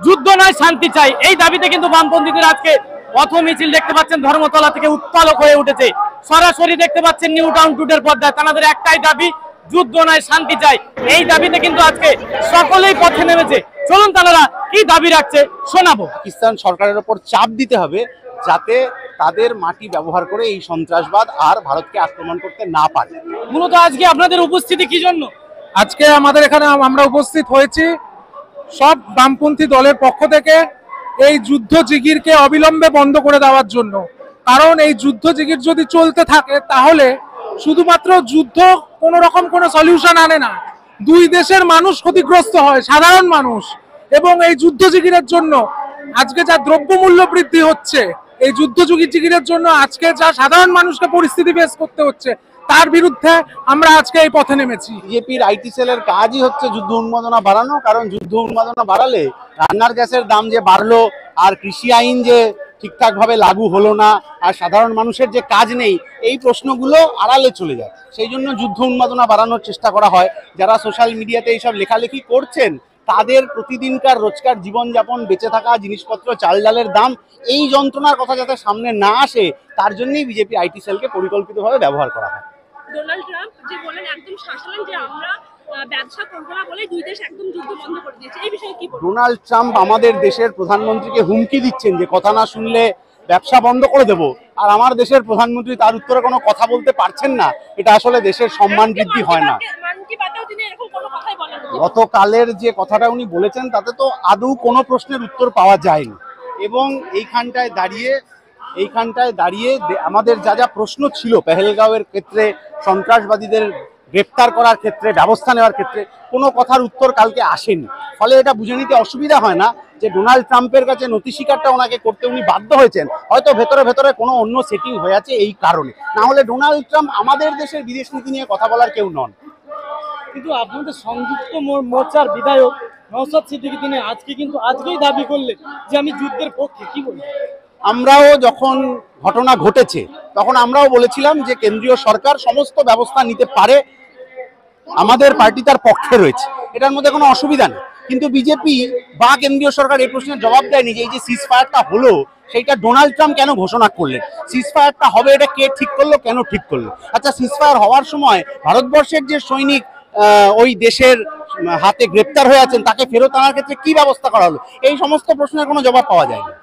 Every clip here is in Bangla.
যুদ্ধ নয় শান্তি চাই, এই দাবিতে কিন্তু বামপন্থীদের আজকে পথ মিছিল দেখতে পাচ্ছেন ধর্মতলা থেকে উত্তালক হয়ে উঠেছে। সরাসরি দেখতে পাচ্ছেন নিউ টাউন টুডের পর্দায় তাদের একটাই দাবি, যুদ্ধ নয় শান্তি চাই। এই দাবিতে কিন্তু আজকে সকলেই পথে নেমেছে। চলুন তারা কি দাবি রাখছে শোনাবো। পাকিস্তান সরকারের উপর চাপ দিতে হবে যাতে তাদের মাটি ব্যবহার করে এই সন্ত্রাসবাদ আর ভারতকে আক্রমণ করতে না পারে। মূলত আজকে আপনাদের উপস্থিতি কি জন্য? আজকে আমাদের এখানে আমরা উপস্থিত হয়েছি সব বামপন্থী দলের পক্ষ থেকে এই যুদ্ধ জিগিরকে অবিলম্বে বন্ধ করে দেওয়ার জন্য। কারণ এই যুদ্ধ জিগির যদি চলতে থাকে তাহলে শুধুমাত্র যুদ্ধ কোনো রকম কোনো সলিউশন আনে না, দুই দেশের মানুষ ক্ষতিগ্রস্ত হয়, সাধারণ মানুষ। এবং এই যুদ্ধ জিগিরের জন্য আজকে যা দ্রব্যমূল্য বৃদ্ধি হচ্ছে, এই যুদ্ধ জিগিরের জন্য আজকে যা সাধারণ মানুষকে পরিস্থিতি ফেস করতে হচ্ছে, তার বিরুদ্ধে আমরা আজকে এই পথে নেমেছি। বিজেপির আইটি সেলের কাজই হচ্ছে যুদ্ধ উন্মাদনা বাড়ানো, কারণ যুদ্ধ উন্মাদনা বাড়ালে রান্নার গ্যাসের দাম যে বাড়লো, আর কৃষি আইন যে ঠিকঠাক ভাবে লাগু হলো না, আর সাধারণ মানুষের যে কাজ নেই, এই প্রশ্নগুলো আড়ালে চলে যায়। সেই জন্য যুদ্ধ উন্মাদনা বাড়ানোর চেষ্টা করা হয়। যারা সোশ্যাল মিডিয়াতে এইসব লেখালেখি করছেন তাদের প্রতিদিনকার রোজকার জীবনযাপন, বেঁচে থাকা জিনিসপত্র, চাল ডালের দাম, এই যন্ত্রণার কথা যাতে সামনে না আসে তার জন্যই বিজেপি আইটি সেলকে পরিকল্পিতভাবে ব্যবহার করা হয়। ডোনাল্ড ট্রাম্প যে বলেন একদম শাসলেন যে আমরা ব্যবসা করবো না বলে দুই দেশ একদম যুদ্ধ বন্ধ করে দিয়েছে, এই বিষয়ে কি বলবেন? ডোনাল্ড ট্রাম্প আমাদের দেশের প্রধানমন্ত্রীকে হুমকি দিচ্ছেন যে কথা না শুনলে ব্যবসা বন্ধ করে দেব, আর আমার দেশের প্রধানমন্ত্রী তার উত্তরে কোনো কথা বলতে পারছেন না। এটা আসলে দেশের সম্মান বৃদ্ধি হয় না। গতকালের যে কথাটা উনি বলেছেন তাতে তো আদৌ কোনো প্রশ্নের উত্তর পাওয়া যায়নি, এবং এইখানটায় দাঁড়িয়ে আমাদের যা যা প্রশ্ন ছিল পেহেলগাঁওয়ের ক্ষেত্রে, সন্ত্রাসবাদীদের গ্রেপ্তার করার ক্ষেত্রে, ব্যবস্থা নেওয়ার ক্ষেত্রে, কোনো কথার উত্তর কালকে আসেনি। ফলে এটা বুঝে নিতে অসুবিধা হয় না যে ডোনাল্ড ট্রাম্পের কাছে নথি স্বীকারটা ওনাকে করতে উনি বাধ্য হয়েছেন, হয়তো ভেতরে ভেতরে কোনো অন্য সেটিং হয়ে আছে এই কারণে। না হলে ডোনাল্ড ট্রাম্প আমাদের দেশের বিদেশ নীতি নিয়ে কথা বলার কেউ নন। কিন্তু আপনাদের সংযুক্ত মোর্চার বিধায়ক নওশাদ সিদ্দিকী তিনি আজকেই দাবি করলেন যে আমি যুদ্ধের পক্ষে, কি বলবেন? আমরাও যখন ঘটনা ঘটেছে তখন আমরাও বলেছিলাম যে কেন্দ্রীয় সরকার সমস্ত ব্যবস্থা নিতে পারে, আমাদের পার্টি তার পক্ষে রয়েছে, এটার মধ্যে কোনো অসুবিধা নেই। কিন্তু বিজেপি বা কেন্দ্রীয় সরকার এই প্রশ্নের জবাব দেয়নি যে এই যে সিজ ফায়ারটা হলো সেইটা ডোনাল্ড ট্রাম্প কেন ঘোষণা করলেন, সিজ ফায়ারটা হবে এটা কে ঠিক করলো, কেন ঠিক করলো? আচ্ছা, সিজ ফায়ার হওয়ার সময় ভারতবর্ষের যে সৈনিক ওই দেশের হাতে গ্রেপ্তার হয়ে আছেন তাকে ফেরত আনার ক্ষেত্রে কি ব্যবস্থা করা হলো, এই সমস্ত প্রশ্নের কোনো জবাব পাওয়া যায়নি।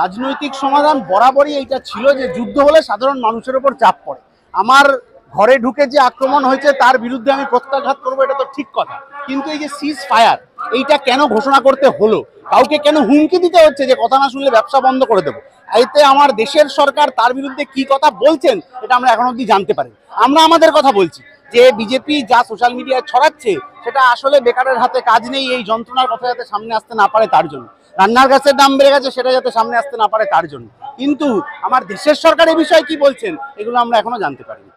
রাজনৈতিক সমাধান বরাবরই এইটা ছিল যে যুদ্ধ হলে সাধারণ মানুষের উপর চাপ পড়ে। আমার ঘরে ঢুকে যে আক্রমণ হয়েছে তার বিরুদ্ধে আমি প্রত্যাঘাত করবো, এটা তো ঠিক কথা। কিন্তু এই যে সিজ ফায়ার এইটা কেন ঘোষণা করতে হলো, কাউকে কেন হুমকি দিতে হচ্ছে যে কথা না শুনলে ব্যবসা বন্ধ করে দেবো, এতে আমার দেশের সরকার তার বিরুদ্ধে কি কথা বলছেন এটা আমরা এখন অবধি জানতে পারি। আমরা আমাদের কথা বলছি যে বিজেপি যা সোশ্যাল মিডিয়ায় ছড়াচ্ছে সেটা আসলে বেকারের হাতে কাজ নেই, এই যন্ত্রণার কথা যাতে সামনে আসতে না পারে তার জন্য। রান্নার গ্যাসের দাম বেড়ে গেছে সেটা যাতে সামনে আসতে না পারে তার জন্য। কিন্তু আমার দেশের সরকার এই বিষয়ে কি বলছেন এগুলো আমরা এখনো জানতে পারিনি।